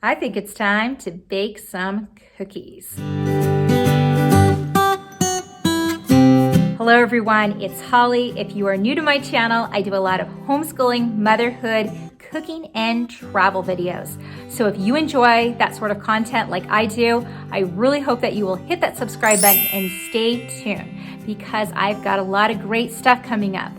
I think it's time to bake some cookies. Hello everyone, it's Holly. If you are new to my channel, I do a lot of homeschooling, motherhood, cooking, and travel videos. So if you enjoy that sort of content like I do, I really hope that you will hit that subscribe button and stay tuned because I've got a lot of great stuff coming up.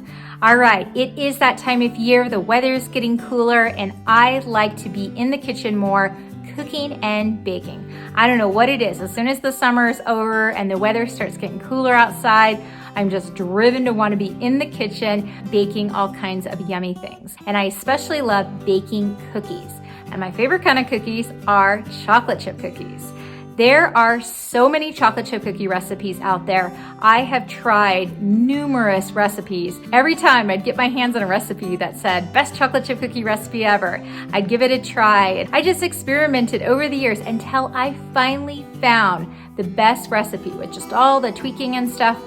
All right, it is that time of year. The weather's getting cooler and I like to be in the kitchen more, cooking and baking. I don't know what it is. As soon as the summer is over and the weather starts getting cooler outside, I'm just driven to want to be in the kitchen baking all kinds of yummy things. And I especially love baking cookies. And my favorite kind of cookies are chocolate chip cookies. There are so many chocolate chip cookie recipes out there. I have tried numerous recipes. Every time I'd get my hands on a recipe that said best chocolate chip cookie recipe ever, I'd give it a try. I just experimented over the years until I finally found the best recipe with just all the tweaking and stuff.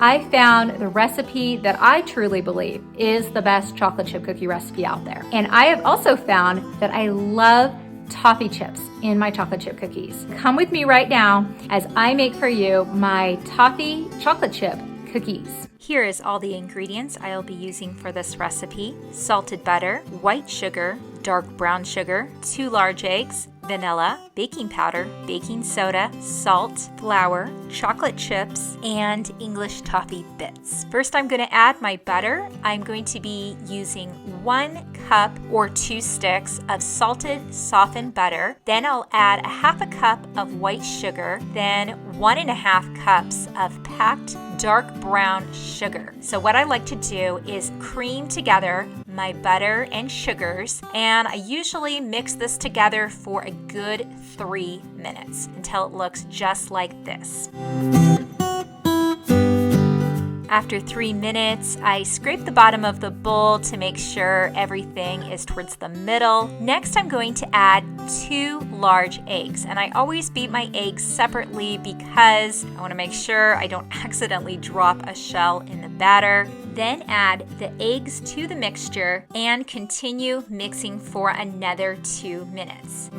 I found the recipe that I truly believe is the best chocolate chip cookie recipe out there. And I have also found that I love toffee chips in my chocolate chip cookies. Come with me right now as I make for you my toffee chocolate chip cookies. Here is all the ingredients I will be using for this recipe: salted butter, white sugar, dark brown sugar, 2 large eggs, vanilla, baking powder, baking soda, salt, flour, chocolate chips, and English toffee bits. First, I'm going to add my butter. I'm going to be using 1 cup or 2 sticks of salted softened butter. Then I'll add a 1/2 cup of white sugar, then 1.5 cups of packed dark brown sugar. So what I like to do is cream together my butter and sugars, and I usually mix this together for a good 3 minutes until it looks just like this. After 3 minutes, I scrape the bottom of the bowl to make sure everything is towards the middle. Next, I'm going to add 2 large eggs, and I always beat my eggs separately because I want to make sure I don't accidentally drop a shell in the batter. Then add the eggs to the mixture and continue mixing for another 2 minutes.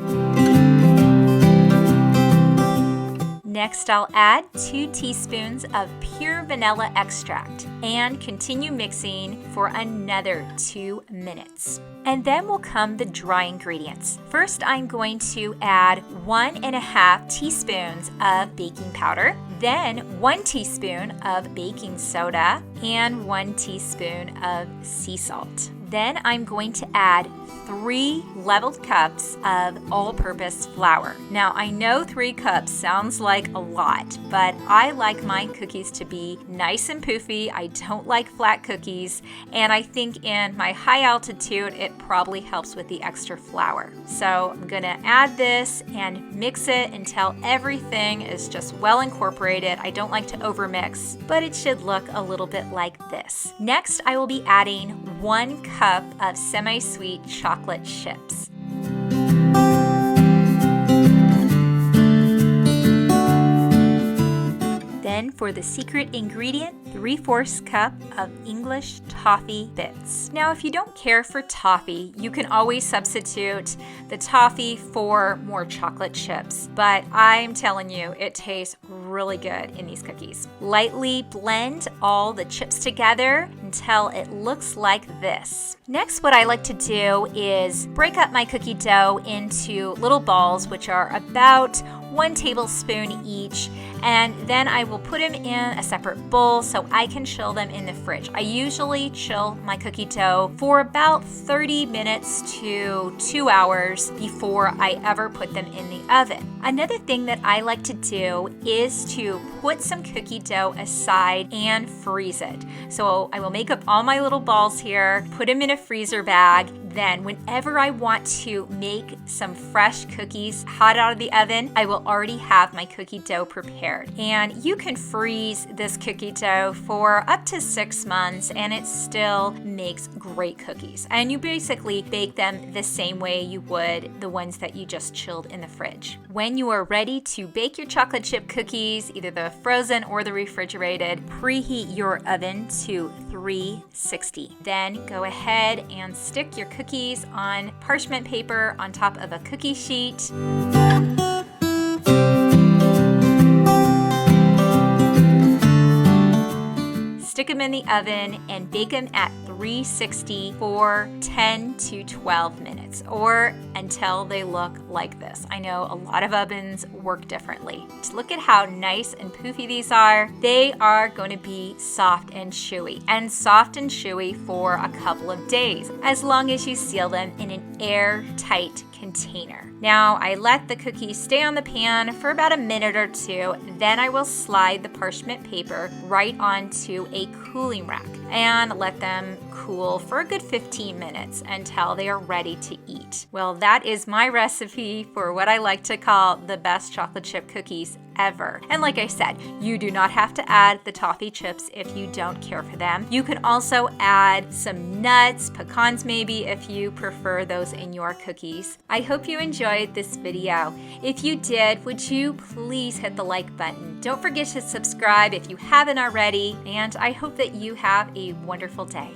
Next, I'll add 2 teaspoons of pure vanilla extract and continue mixing for another 2 minutes. And then will come the dry ingredients. First, I'm going to add 1.5 teaspoons of baking powder, then 1 teaspoon of baking soda, and 1 teaspoon of sea salt. Then I'm going to add 3 leveled cups of all-purpose flour. Now, I know 3 cups sounds like a lot, but I like my cookies to be nice and poofy. I don't like flat cookies, and I think in my high altitude, it probably helps with the extra flour. So I'm gonna add this and mix it until everything is just well incorporated. I don't like to overmix, but it should look a little bit like this. Next, I will be adding 1 cup of semi-sweet chocolate chips. Then for the secret ingredient, 3/4 cup of English toffee bits. Now, if you don't care for toffee, you can always substitute the toffee for more chocolate chips, but I'm telling you, it tastes really good in these cookies. Lightly blend all the chips together until it looks like this. Next, what I like to do is break up my cookie dough into little balls, which are about 1 tablespoon each, and then I will put them in a separate bowl so I can chill them in the fridge. I usually chill my cookie dough for about 30 minutes to 2 hours before I ever put them in the oven. Another thing that I like to do is to put some cookie dough aside and freeze it. So I will make up all my little balls here, put them in a freezer bag. Then whenever I want to make some fresh cookies hot out of the oven, I will already have my cookie dough prepared. And you can freeze this cookie dough for up to 6 months and it still makes great cookies. And you basically bake them the same way you would the ones that you just chilled in the fridge. When you are ready to bake your chocolate chip cookies, either the frozen or the refrigerated, preheat your oven to 360. Then go ahead and stick your cookie cookies on parchment paper on top of a cookie sheet. Stick them in the oven and bake them at 360 for 10 to 12 minutes or until they look like this. I know a lot of ovens work differently. Look at how nice and poofy these are. They are going to be soft and chewy for a couple of days, as long as you seal them in an airtight container. Now, I let the cookies stay on the pan for about a minute or two. Then I will slide the parchment paper right onto a cooling rack and let them cool for a good 15 minutes until they are ready to eat. Well, that is my recipe for what I like to call the best chocolate chip cookies ever. And like I said, you do not have to add the toffee chips if you don't care for them. You can also add some nuts, pecans maybe, if you prefer those in your cookies. I hope you enjoyed this video. If you did, would you please hit the like button? Don't forget to subscribe if you haven't already, and I hope that you have a wonderful day.